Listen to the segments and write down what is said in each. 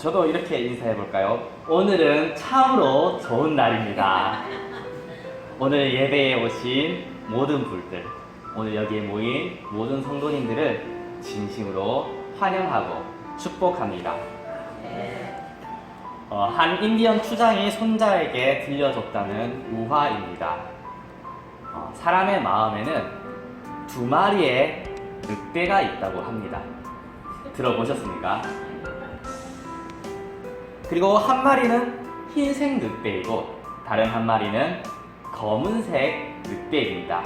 저도 이렇게 인사해볼까요? 오늘은 참으로 좋은 날입니다. 오늘 예배에 오신 모든 분들, 오늘 여기에 모인 모든 성도님들을 진심으로 환영하고 축복합니다. 한 인디언 추장이 손자에게 들려줬다는 우화입니다. 사람의 마음에는 두 마리의 늑대가 있다고 합니다. 들어보셨습니까? 그리고 한 마리는 흰색 늑대이고 다른 한 마리는 검은색 늑대입니다.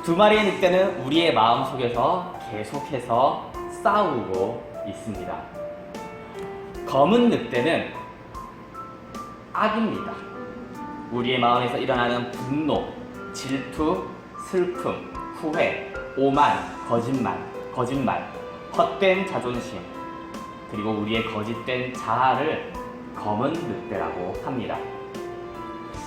두 마리의 늑대는 우리의 마음 속에서 계속해서 싸우고 있습니다. 검은 늑대는 악입니다. 우리의 마음에서 일어나는 분노, 질투, 슬픔, 후회, 오만, 거짓말, 헛된 자존심, 그리고 우리의 거짓된 자아를 검은 늑대라고 합니다.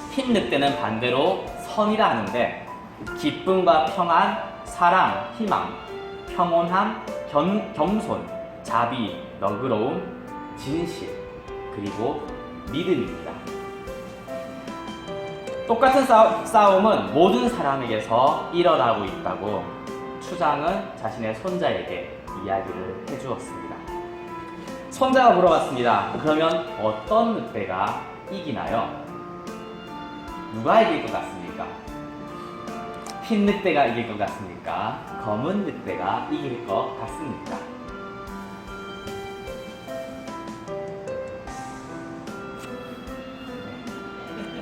흰 늑대는 반대로 선이라 하는데 기쁨과 평안, 사랑, 희망, 평온함, 겸손, 자비, 너그러움, 진실, 그리고 믿음입니다. 똑같은 싸움은 모든 사람에게서 일어나고 있다고 추장은 자신의 손자에게 이야기를 해주었습니다. 손자가 물어봤습니다. 그러면 어떤 늑대가 이기나요? 누가 이길 것 같습니까? 흰 늑대가 이길 것 같습니까? 검은 늑대가 이길 것 같습니까?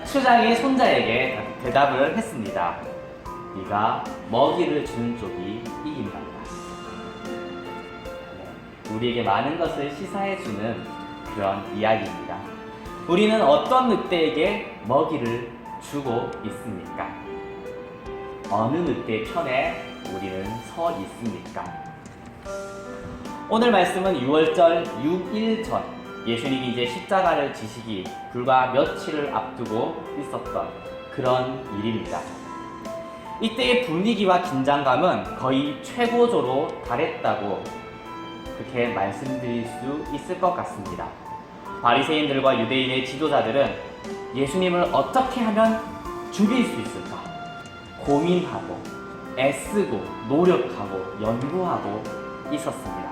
추장이 손자에게 대답을 했습니다. 네가 먹이를 주는 쪽이 이긴단다. 우리에게 많은 것을 시사해주는 그런 이야기입니다. 우리는 어떤 늑대에게 먹이를 주고 있습니까? 어느 늑대의 편에 우리는 서 있습니까? 오늘 말씀은 6월절 6일 전 예수님이 이제 십자가를 지시기 불과 며칠을 앞두고 있었던 그런 일입니다. 이때의 분위기와 긴장감은 거의 최고조로 달했다고 그렇게 말씀드릴 수 있을 것 같습니다. 바리새인들과 유대인의 지도자들은 예수님을 어떻게 하면 죽일 수 있을까? 고민하고 애쓰고 노력하고 연구하고 있었습니다.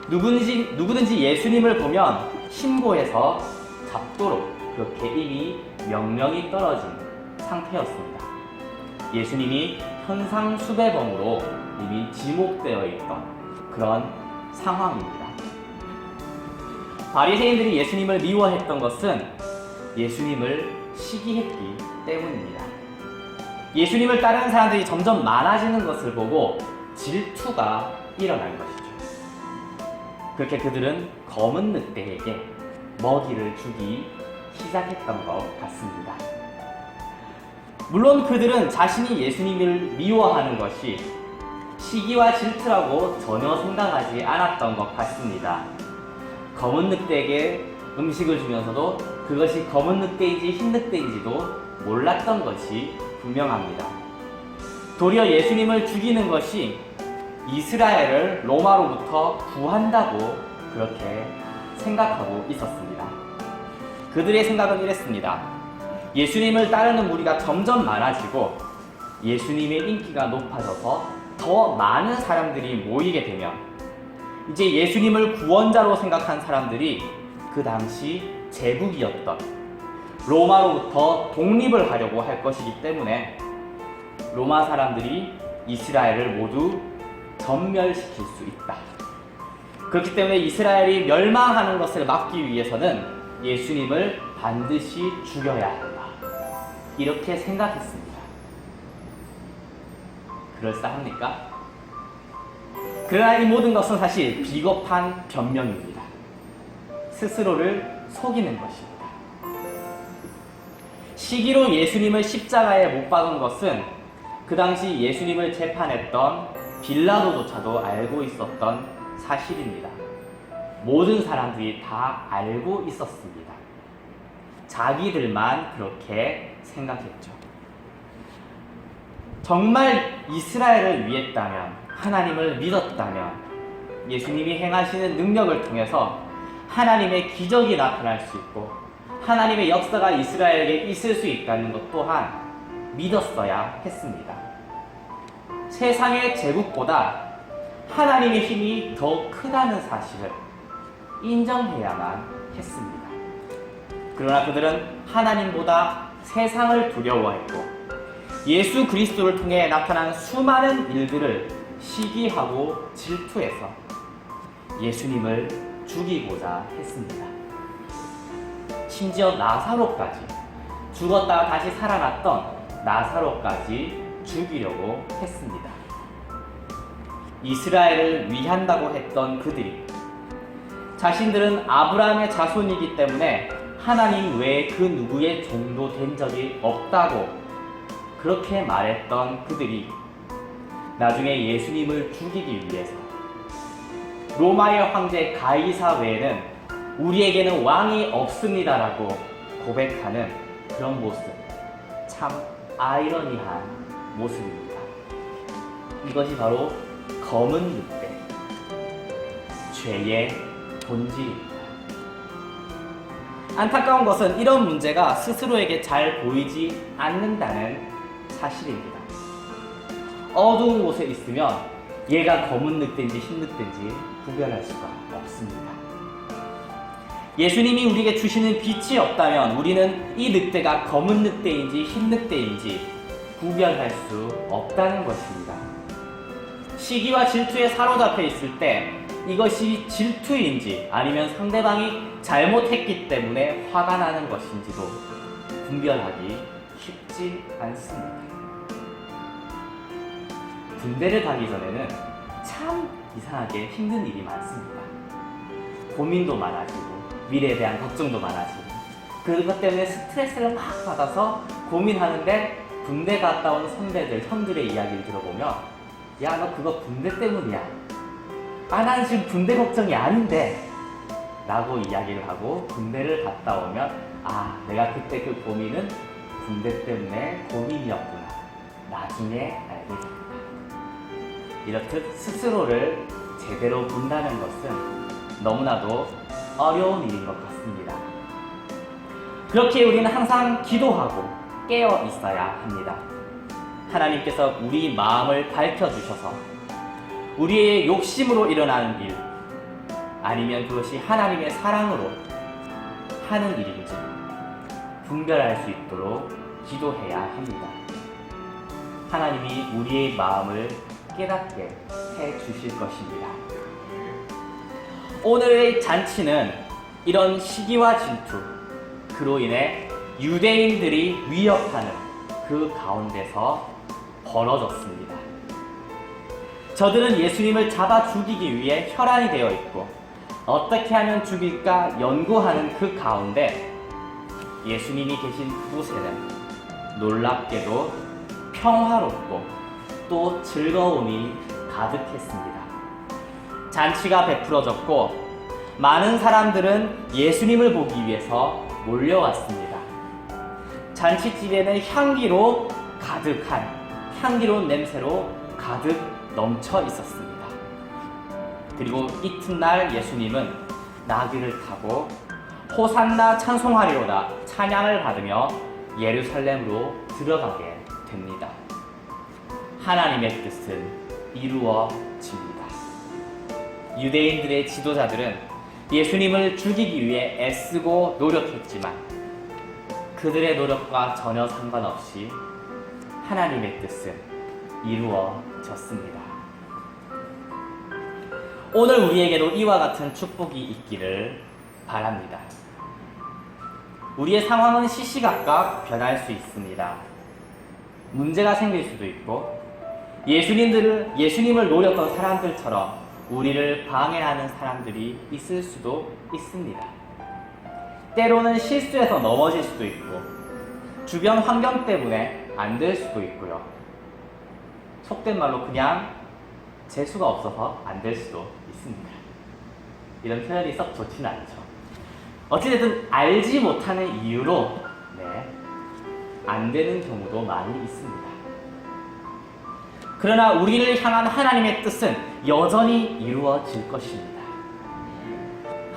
누구든지 예수님을 보면 신고해서 잡도록 그렇게 이미 명령이 떨어진 상태였습니다. 예수님이 현상수배범으로 이미 지목되어 있던 그런 상황입니다. 바리새인들이 예수님을 미워했던 것은 예수님을 시기했기 때문입니다. 예수님을 따르는 사람들이 점점 많아지는 것을 보고 질투가 일어난 것이죠. 그렇게 그들은 검은 늑대에게 먹이를 주기 시작했던 것 같습니다. 물론 그들은 자신이 예수님을 미워하는 것이 시기와 질투라고 전혀 생각하지 않았던 것 같습니다. 검은 늑대에게 음식을 주면서도 그것이 검은 늑대인지 흰 늑대인지도 몰랐던 것이 분명합니다. 도리어 예수님을 죽이는 것이 이스라엘을 로마로부터 구한다고 그렇게 생각하고 있었습니다. 그들의 생각은 이랬습니다. 예수님을 따르는 무리가 점점 많아지고 예수님의 인기가 높아져서 더 많은 사람들이 모이게 되면 이제 예수님을 구원자로 생각한 사람들이 그 당시 제국이었던 로마로부터 독립을 하려고 할 것이기 때문에 로마 사람들이 이스라엘을 모두 전멸시킬 수 있다. 그렇기 때문에 이스라엘이 멸망하는 것을 막기 위해서는 예수님을 반드시 죽여야 한다. 이렇게 생각했습니다. 그럴싸합니까? 그러나 이 모든 것은 사실 비겁한 변명입니다. 스스로를 속이는 것입니다. 시기로 예수님을 십자가에 못 박은 것은 그 당시 예수님을 재판했던 빌라도조차도 알고 있었던 사실입니다. 모든 사람들이 다 알고 있었습니다. 자기들만 그렇게 생각했죠. 정말 이스라엘을 위했다면, 하나님을 믿었다면 예수님이 행하시는 능력을 통해서 하나님의 기적이 나타날 수 있고 하나님의 역사가 이스라엘에게 있을 수 있다는 것 또한 믿었어야 했습니다. 세상의 제국보다 하나님의 힘이 더 크다는 사실을 인정해야만 했습니다. 그러나 그들은 하나님보다 세상을 두려워했고 예수 그리스도를 통해 나타난 수많은 일들을 시기하고 질투해서 예수님을 죽이고자 했습니다. 심지어 나사로까지, 죽었다가 다시 살아났던 나사로까지 죽이려고 했습니다. 이스라엘을 위한다고 했던 그들이 자신들은 아브라함의 자손이기 때문에 하나님 외에 그 누구의 종도 된 적이 없다고 그렇게 말했던 그들이 나중에 예수님을 죽이기 위해서 로마의 황제 가이사 외에는 우리에게는 왕이 없습니다라고 고백하는 그런 모습, 참 아이러니한 모습입니다. 이것이 바로 검은 늑대, 죄의 본질입니다. 안타까운 것은 이런 문제가 스스로에게 잘 보이지 않는다는 사실입니다. 어두운 곳에 있으면 얘가 검은 늑대인지 흰 늑대인지 구별할 수가 없습니다. 예수님이 우리에게 주시는 빛이 없다면 우리는 이 늑대가 검은 늑대인지 흰 늑대인지 구별할 수 없다는 것입니다. 시기와 질투에 사로잡혀 있을 때 이것이 질투인지 아니면 상대방이 잘못했기 때문에 화가 나는 것인지도 분별하기 쉽지 않습니다. 군대를 가기 전에는 참 이상하게 힘든 일이 많습니다. 고민도 많아지고 미래에 대한 걱정도 많아지고 그것 때문에 스트레스를 막 받아서 고민하는데 군대 갔다 온 선배들, 형들의 이야기를 들어보면 야, 너 그거 군대 때문이야. 아, 나는 지금 군대 걱정이 아닌데 라고 이야기를 하고 군대를 갔다 오면 아, 내가 그때 그 고민은 군대 때문에 고민이었구나. 나중에 알게 됩니다. 이렇듯 스스로를 제대로 본다는 것은 너무나도 어려운 일인 것 같습니다. 그렇게 우리는 항상 기도하고 깨어 있어야 합니다. 하나님께서 우리 마음을 밝혀주셔서 우리의 욕심으로 일어나는 일 아니면 그것이 하나님의 사랑으로 하는 일인지 분별할 수 있도록 기도해야 합니다. 하나님이 우리의 마음을 깨닫게 해주실 것입니다. 오늘의 잔치는 이런 시기와 질투, 그로 인해 유대인들이 위협하는 그 가운데서 벌어졌습니다. 저들은 예수님을 잡아 죽이기 위해 혈안이 되어 있고 어떻게 하면 죽일까 연구하는 그 가운데 예수님이 계신 그곳에는 놀랍게도 평화롭고 또 즐거움이 가득했습니다. 잔치가 베풀어졌고 많은 사람들은 예수님을 보기 위해서 몰려왔습니다. 잔치집에는 향기로운 냄새로 가득 넘쳐 있었습니다. 그리고 이튿날 예수님은 나귀를 타고 호산나 찬송하리로다 찬양을 받으며 예루살렘으로 들어가게 됩니다. 하나님의 뜻은 이루어집니다. 유대인들의 지도자들은 예수님을 죽이기 위해 애쓰고 노력했지만 그들의 노력과 전혀 상관없이 하나님의 뜻은 이루어졌습니다. 오늘 우리에게도 이와 같은 축복이 있기를 바랍니다. 우리의 상황은 시시각각 변할 수 있습니다. 문제가 생길 수도 있고 예수님을 노렸던 사람들처럼 우리를 방해하는 사람들이 있을 수도 있습니다. 때로는 실수해서 넘어질 수도 있고 주변 환경 때문에 안 될 수도 있고요. 속된 말로 그냥 재수가 없어서 안 될 수도 있습니다. 이런 표현이 썩 좋지는 않죠. 어찌됐든 알지 못하는 이유로 안 되는 경우도 많이 있습니다. 그러나 우리를 향한 하나님의 뜻은 여전히 이루어질 것입니다.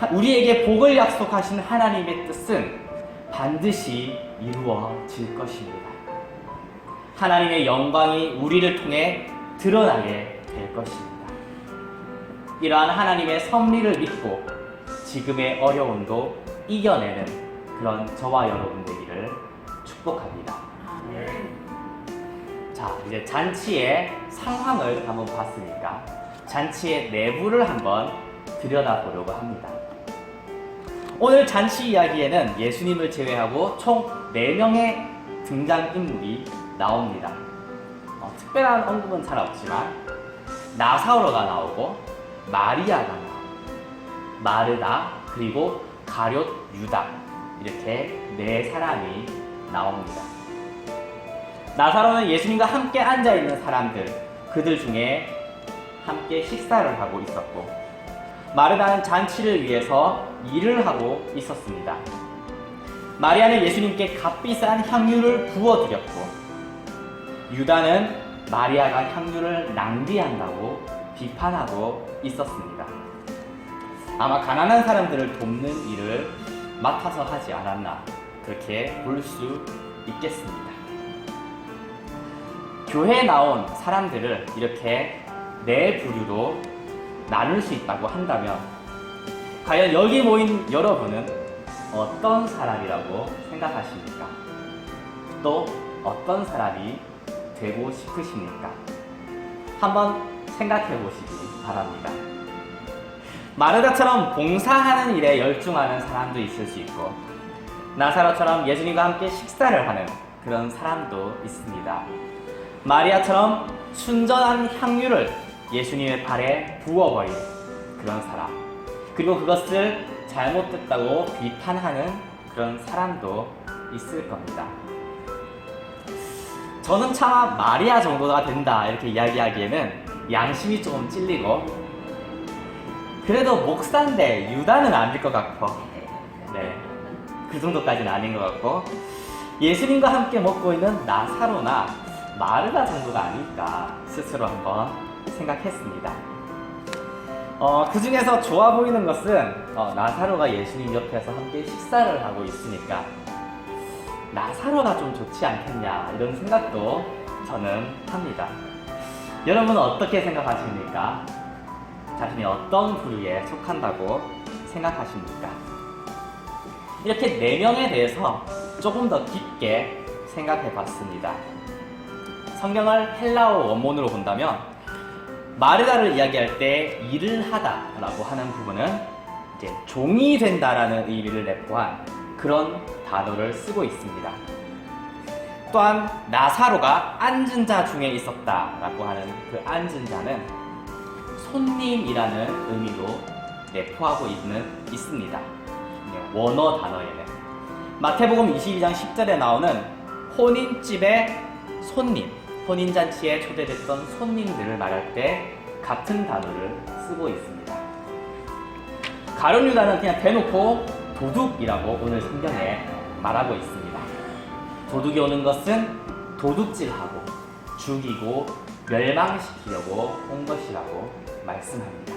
우리에게 복을 약속하신 하나님의 뜻은 반드시 이루어질 것입니다. 하나님의 영광이 우리를 통해 드러나게 될 것입니다. 이러한 하나님의 섭리를 믿고 지금의 어려움도 이겨내는 그런 저와 여러분 되기를 축복합니다. 자, 이제 잔치의 상황을 한번 봤으니까 잔치의 내부를 한번 들여다보려고 합니다. 오늘 잔치 이야기에는 예수님을 제외하고 총 4명의 등장인물이 나옵니다. 특별한 언급은 잘 없지만 나사로가 나오고 마리아가 나오고 마르다 그리고 가룟 유다 이렇게 4사람이 나옵니다. 나사로는 예수님과 함께 앉아있는 사람들 그들 중에 함께 식사를 하고 있었고 마르다는 잔치를 위해서 일을 하고 있었습니다. 마리아는 예수님께 값비싼 향유를 부어드렸고 유다는 마리아가 향유를 낭비한다고 비판하고 있었습니다. 아마 가난한 사람들을 돕는 일을 맡아서 하지 않았나 그렇게 볼 수 있겠습니다. 교회에 나온 사람들을 이렇게 4부류로 나눌 수 있다고 한다면 과연 여기 모인 여러분은 어떤 사람이라고 생각하십니까? 또 어떤 사람이 되고 싶으십니까? 한번 생각해 보시기 바랍니다. 마르다처럼 봉사하는 일에 열중하는 사람도 있을 수 있고 나사로처럼 예수님과 함께 식사를 하는 그런 사람도 있습니다. 마리아처럼 순전한 향유를 예수님의 발에 부어버린 그런 사람 그리고 그것을 잘못됐다고 비판하는 그런 사람도 있을 겁니다. 저는 차마 마리아 정도가 된다 이렇게 이야기하기에는 양심이 조금 찔리고 그래도 목사인데 유다는 아닐 것 같고 네, 그 정도까지는 아닌 것 같고 예수님과 함께 먹고 있는 나사로나 마르다 정도가 아닐까 스스로 한번 생각했습니다. 그 중에서 좋아 보이는 것은 나사로가 예수님 옆에서 함께 식사를 하고 있으니까 나사로가 좀 좋지 않겠냐 이런 생각도 저는 합니다. 여러분은 어떻게 생각하십니까? 자신이 어떤 부류에 속한다고 생각하십니까? 이렇게 4명에 대해서 조금 더 깊게 생각해 봤습니다. 성경을 헬라어 원문으로 본다면 마르다를 이야기할 때 일을 하다라고 하는 부분은 이제 종이 된다라는 의미를 내포한 그런 단어를 쓰고 있습니다. 또한 나사로가 앉은 자 중에 있었다라고 하는 그 앉은 자는 손님이라는 의미로 내포하고 있습니다. 원어 단어에는 마태복음 22장 10절에 나오는 혼인집의 손님, 혼인잔치에 초대됐던 손님들을 말할 때 같은 단어를 쓰고 있습니다. 가룟 유다는 그냥 대놓고 도둑이라고 오늘 성경에 말하고 있습니다. 도둑이 오는 것은 도둑질하고 죽이고 멸망시키려고 온 것이라고 말씀합니다.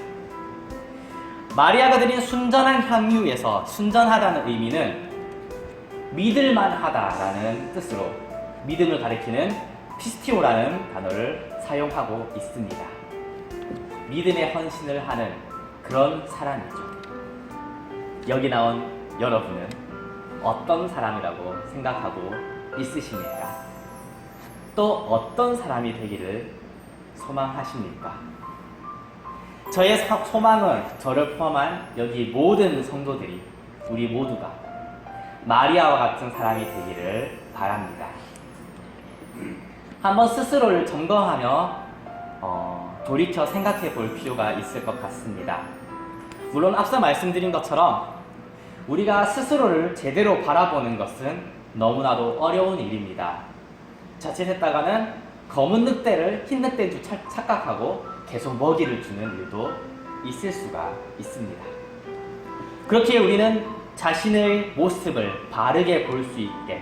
마리아가 드린 순전한 향유에서 순전하다는 의미는 믿을만하다라는 뜻으로 믿음을 가리키는 피스티오라는 단어를 사용하고 있습니다. 믿음의 헌신을 하는 그런 사람이죠. 여기 나온 여러분은 어떤 사람이라고 생각하고 있으십니까? 또 어떤 사람이 되기를 소망하십니까? 저의 소망은 저를 포함한 여기 모든 성도들이 우리 모두가 마리아와 같은 사람이 되기를 바랍니다. 한번 스스로를 점검하며 돌이켜 생각해 볼 필요가 있을 것 같습니다. 물론 앞서 말씀드린 것처럼 우리가 스스로를 제대로 바라보는 것은 너무나도 어려운 일입니다. 자칫했다가는 검은 늑대를 흰 늑대인 줄 착각하고 계속 먹이를 주는 일도 있을 수가 있습니다. 그렇기에 우리는 자신의 모습을 바르게 볼 수 있게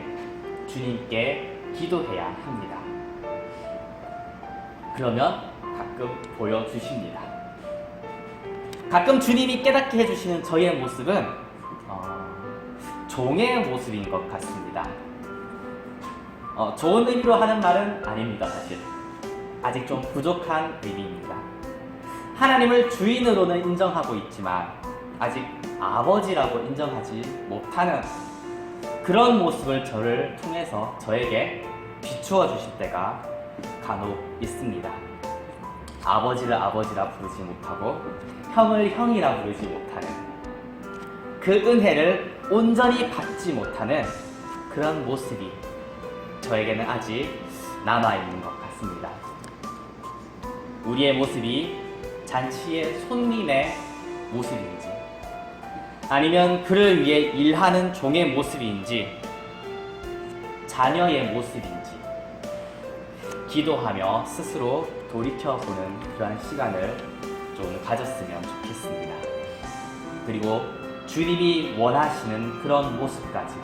주님께 기도해야 합니다. 그러면 가끔 보여주십니다. 가끔 주님이 깨닫게 해주시는 저희의 모습은 종의 모습인 것 같습니다. 좋은 의미로 하는 말은 아닙니다. 사실 아직 좀 부족한 의미입니다. 하나님을 주인으로는 인정하고 있지만 아직 아버지라고 인정하지 못하는 그런 모습을 저를 통해서 저에게 비추어 주실 때가 간혹 있습니다. 아버지를 아버지라 부르지 못하고 형을 형이라 부르지 못하는 그 은혜를 온전히 받지 못하는 그런 모습이 저에게는 아직 남아있는 것 같습니다. 우리의 모습이 잔치의 손님의 모습인지 아니면 그를 위해 일하는 종의 모습인지 자녀의 모습인지 기도하며 스스로 돌이켜보는 그러한 시간을 좀 가졌으면 좋겠습니다. 그리고 주님이 원하시는 그런 모습까지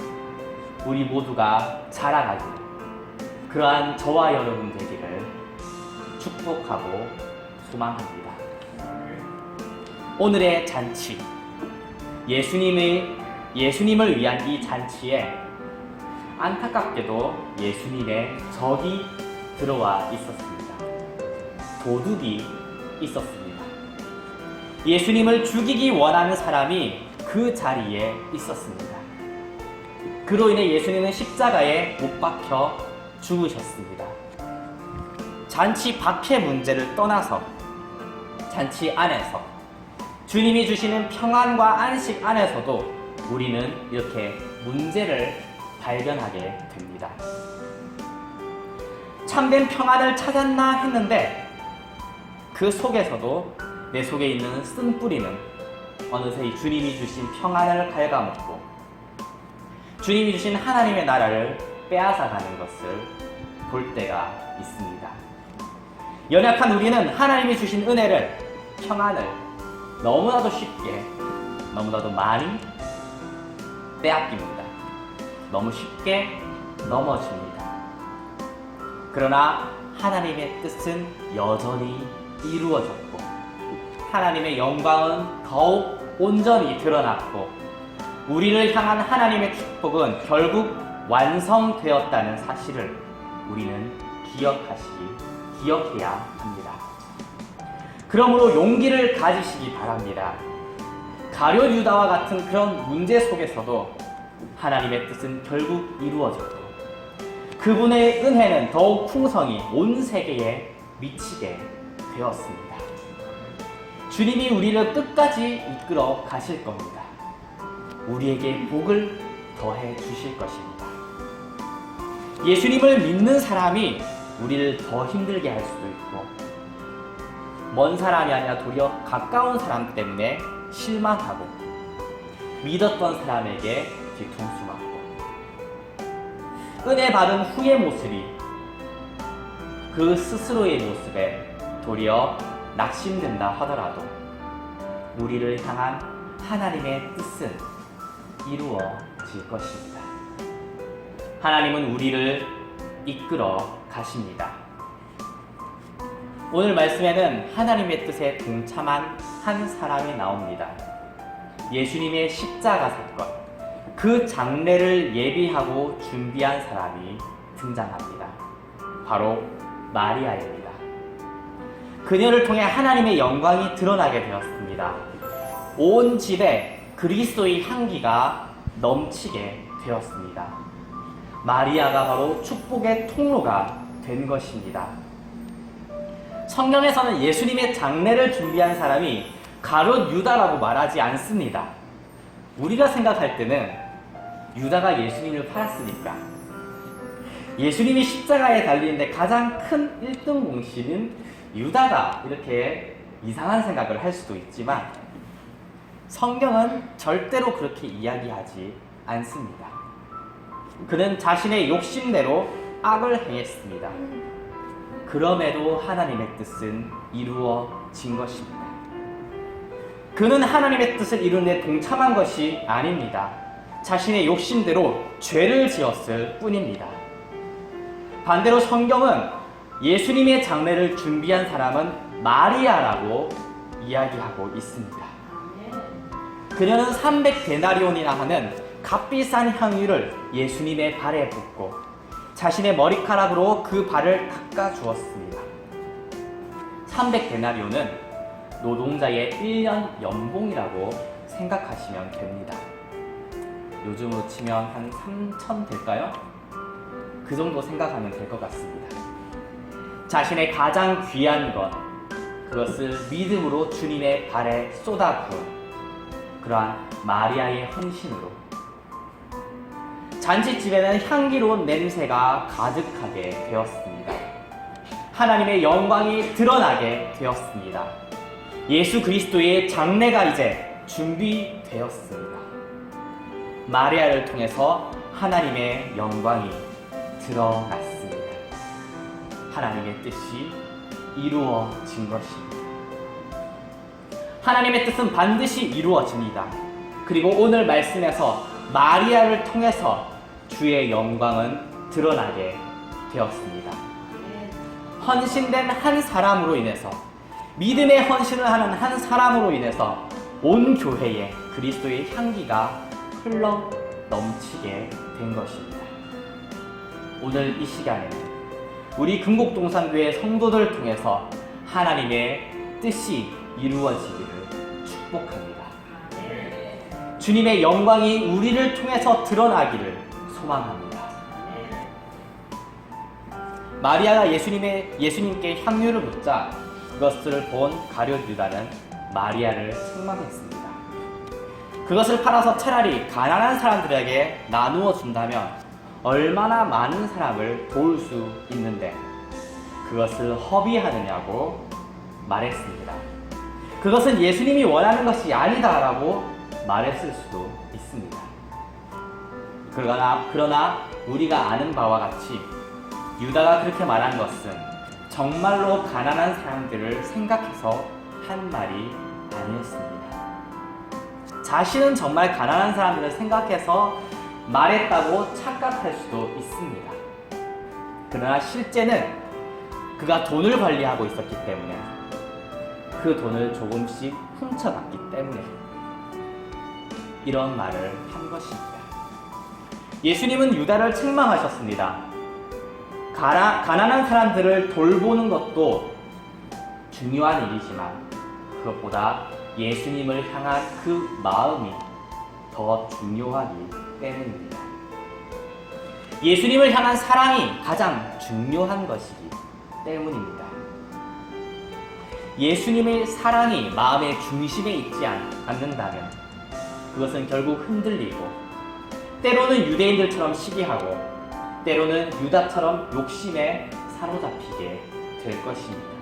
우리 모두가 자라가기를 그러한 저와 여러분 되기를 축복하고 소망합니다. 오늘의 잔치 예수님을 위한 이 잔치에 안타깝게도 예수님의 적이 들어와 있었습니다. 도둑이 있었습니다. 예수님을 죽이기 원하는 사람이 그 자리에 있었습니다. 그로 인해 예수님은 십자가에 못 박혀 죽으셨습니다. 잔치 밖의 문제를 떠나서 잔치 안에서 주님이 주시는 평안과 안식 안에서도 우리는 이렇게 문제를 발견하게 됩니다. 참된 평안을 찾았나 했는데 그 속에서도 내 속에 있는 쓴뿌리는 어느새 이 주님이 주신 평안을 갉아먹고 주님이 주신 하나님의 나라를 빼앗아가는 것을 볼 때가 있습니다. 연약한 우리는 하나님이 주신 은혜를, 평안을 너무나도 쉽게, 너무나도 많이 빼앗깁니다. 너무 쉽게 넘어집니다. 그러나 하나님의 뜻은 여전히 이루어졌고 하나님의 영광은 더욱 온전히 드러났고 우리를 향한 하나님의 축복은 결국 완성되었다는 사실을 우리는 기억해야 합니다. 그러므로 용기를 가지시기 바랍니다. 가룟 유다와 같은 그런 문제 속에서도 하나님의 뜻은 결국 이루어졌고 그분의 은혜는 더욱 풍성히 온 세계에 미치게 되었습니다. 주님이 우리를 끝까지 이끌어 가실 겁니다. 우리에게 복을 더해 주실 것입니다. 예수님을 믿는 사람이 우리를 더 힘들게 할 수도 있고 먼 사람이 아니라 도리어 가까운 사람 때문에 실망하고 믿었던 사람에게 뒤통수 맞고 은혜 받은 후의 모습이 그 스스로의 모습에 도리어 낙심된다 하더라도 우리를 향한 하나님의 뜻은 이루어질 것입니다. 하나님은 우리를 이끌어 가십니다. 오늘 말씀에는 하나님의 뜻에 동참한 한 사람이 나옵니다. 예수님의 십자가 사건, 그 장례를 예비하고 준비한 사람이 등장합니다. 바로 마리아입니다. 그녀를 통해 하나님의 영광이 드러나게 되었습니다. 온 집에 그리스도의 향기가 넘치게 되었습니다. 마리아가 바로 축복의 통로가 된 것입니다. 성경에서는 예수님의 장례를 준비한 사람이 가룟 유다라고 말하지 않습니다. 우리가 생각할 때는 유다가 예수님을 팔았으니까 예수님이 십자가에 달리는데 가장 큰 1등 공신은 유다다 이렇게 이상한 생각을 할 수도 있지만 성경은 절대로 그렇게 이야기하지 않습니다. 그는 자신의 욕심대로 악을 행했습니다. 그럼에도 하나님의 뜻은 이루어진 것입니다. 그는 하나님의 뜻을 이루는 데 동참한 것이 아닙니다. 자신의 욕심대로 죄를 지었을 뿐입니다. 반대로 성경은 예수님의 장례를 준비한 사람은 마리아라고 이야기하고 있습니다. 그녀는 300데나리온이나 하는 값비싼 향유를 예수님의 발에 붓고 자신의 머리카락으로 그 발을 닦아 주었습니다. 300데나리온은 노동자의 1년 연봉이라고 생각하시면 됩니다. 요즘으로 치면 한 3천 될까요? 그 정도 생각하면 될 것 같습니다. 자신의 가장 귀한 것, 그것을 믿음으로 주님의 발에 쏟아부은 그러한 마리아의 헌신으로 잔치집에는 향기로운 냄새가 가득하게 되었습니다. 하나님의 영광이 드러나게 되었습니다. 예수 그리스도의 장례가 이제 준비되었습니다. 마리아를 통해서 하나님의 영광이 드러났습니다. 하나님의 뜻이 이루어진 것입니다. 하나님의 뜻은 반드시 이루어집니다. 그리고 오늘 말씀에서 마리아를 통해서 주의 영광은 드러나게 되었습니다. 헌신된 한 사람으로 인해서, 믿음의 헌신을 하는 한 사람으로 인해서 온 교회에 그리스도의 향기가 흘러 넘치게 된 것입니다. 오늘 이 시간에는 우리 금곡동산교회 성도들을 통해서 하나님의 뜻이 이루어지기를 축복합니다. 주님의 영광이 우리를 통해서 드러나기를 소망합니다. 마리아가 예수님께 향유를 붓자 그것을 본 가룟 유다는 마리아를 책망했습니다. 그것을 팔아서 차라리 가난한 사람들에게 나누어 준다면 얼마나 많은 사람을 도울 수 있는데 그것을 허비하느냐고 말했습니다. 그것은 예수님이 원하는 것이 아니다라고 말했을 수도 있습니다. 그러나 우리가 아는 바와 같이 유다가 그렇게 말한 것은 정말로 가난한 사람들을 생각해서 한 말이 아니었습니다. 자신은 정말 가난한 사람들을 생각해서 말했다고 착각할 수도 있습니다. 그러나 실제는 그가 돈을 관리하고 있었기 때문에 그 돈을 조금씩 훔쳐갔기 때문에 이런 말을 한 것입니다. 예수님은 유다를 책망하셨습니다. 가난한 사람들을 돌보는 것도 중요한 일이지만 그것보다 예수님을 향한 그 마음이 더 중요하기 때문입니다. 예수님을 향한 사랑이 가장 중요한 것이기 때문입니다. 예수님의 사랑이 마음의 중심에 있지 않는다면 그것은 결국 흔들리고 때로는 유대인들처럼 시기하고 때로는 유다처럼 욕심에 사로잡히게 될 것입니다.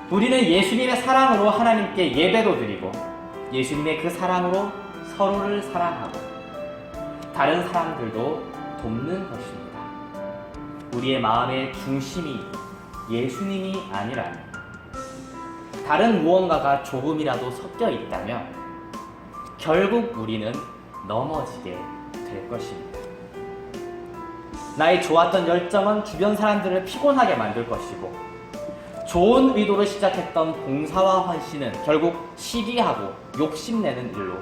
우리는 예수님의 사랑으로 하나님께 예배도 드리고 예수님의 그 사랑으로 서로를 사랑하고 다른 사람들도 돕는 것입니다. 우리의 마음의 중심이 예수님이 아니라 다른 무언가가 조금이라도 섞여 있다면 결국 우리는 넘어지게 될 것입니다. 나의 좋았던 열정은 주변 사람들을 피곤하게 만들 것이고 좋은 의도로 시작했던 봉사와 헌신은 결국 시기하고 욕심내는 일로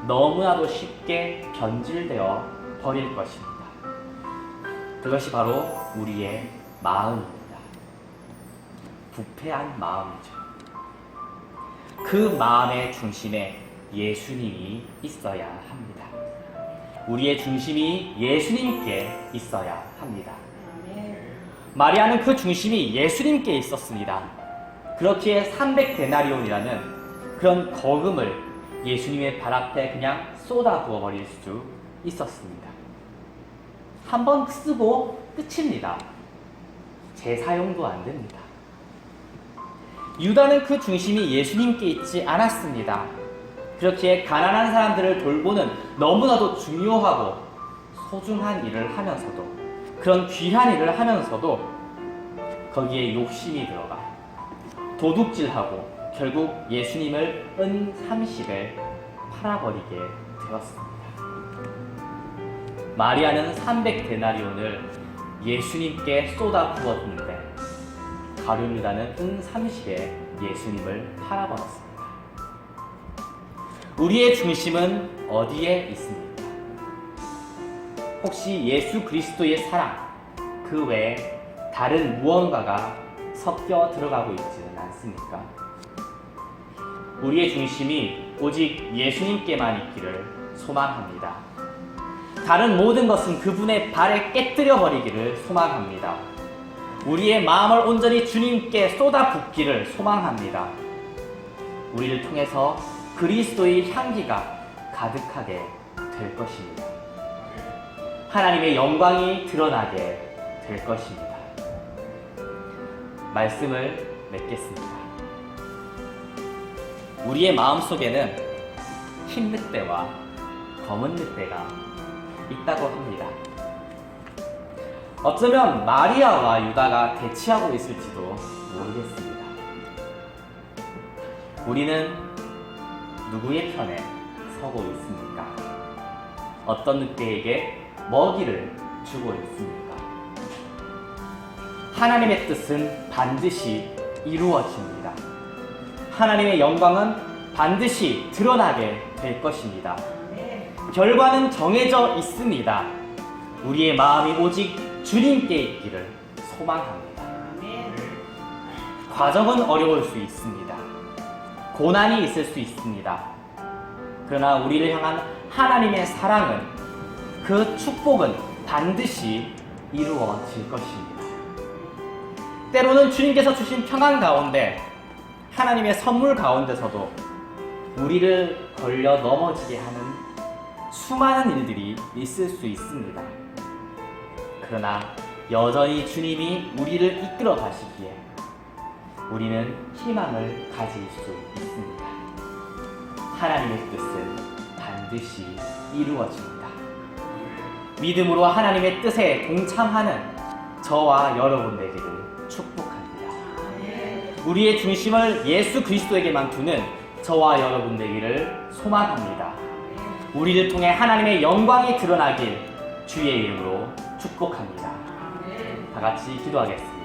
너무나도 쉽게 변질되어 버릴 것입니다. 그것이 바로 우리의 마음입니다. 부패한 마음이죠. 그 마음의 중심에 예수님이 있어야 합니다. 우리의 중심이 예수님께 있어야 합니다. 마리아는 그 중심이 예수님께 있었습니다. 그렇기에 300데나리온이라는 그런 거금을 예수님의 발 앞에 그냥 쏟아 부어버릴 수 있었습니다. 한번 쓰고 끝입니다. 재사용도 안 됩니다. 유다는 그 중심이 예수님께 있지 않았습니다. 그렇기에 가난한 사람들을 돌보는 너무나도 중요하고 소중한 일을 하면서도 그런 귀한 일을 하면서도 거기에 욕심이 들어가 도둑질하고 결국 예수님을 은 30에 팔아버리게 되었습니다. 마리아는 300데나리온을 예수님께 쏟아 부었는데 가룟 유다는 은 30에 예수님을 팔아버렸습니다. 우리의 중심은 어디에 있습니까? 혹시 예수 그리스도의 사랑 그 외에 다른 무언가가 섞여 들어가고 있지는 않습니까? 우리의 중심이 오직 예수님께만 있기를 소망합니다. 다른 모든 것은 그분의 발에 깨뜨려 버리기를 소망합니다. 우리의 마음을 온전히 주님께 쏟아붓기를 소망합니다. 우리를 통해서 그리스도의 향기가 가득하게 될 것입니다. 하나님의 영광이 드러나게 될 것입니다. 말씀을 맺겠습니다. 우리의 마음속에는 흰 늑대와 검은 늑대가 있다고 합니다. 어쩌면 마리아와 유다가 대치하고 있을지도 모르겠습니다. 우리는 누구의 편에 서고 있습니까? 어떤 늑대에게 먹이를 주고 있습니까? 하나님의 뜻은 반드시 이루어집니다. 하나님의 영광은 반드시 드러나게 될 것입니다. 결과는 정해져 있습니다. 우리의 마음이 오직 주님께 있기를 소망합니다. 과정은 어려울 수 있습니다. 고난이 있을 수 있습니다. 그러나 우리를 향한 하나님의 사랑은, 그 축복은 반드시 이루어질 것입니다. 때로는 주님께서 주신 평안 가운데, 하나님의 선물 가운데서도 우리를 걸려 넘어지게 하는 수많은 일들이 있을 수 있습니다. 그러나 여전히 주님이 우리를 이끌어 가시기에 우리는 희망을 가질 수 있습니다. 하나님의 뜻은 반드시 이루어집니다. 믿음으로 하나님의 뜻에 동참하는 저와 여러분 되기를 축복합니다. 우리의 중심을 예수 그리스도에게만 두는 저와 여러분 되기를 소망합니다. 우리를 통해 하나님의 영광이 드러나길 주의 이름으로 축복합니다. 다 같이 기도하겠습니다.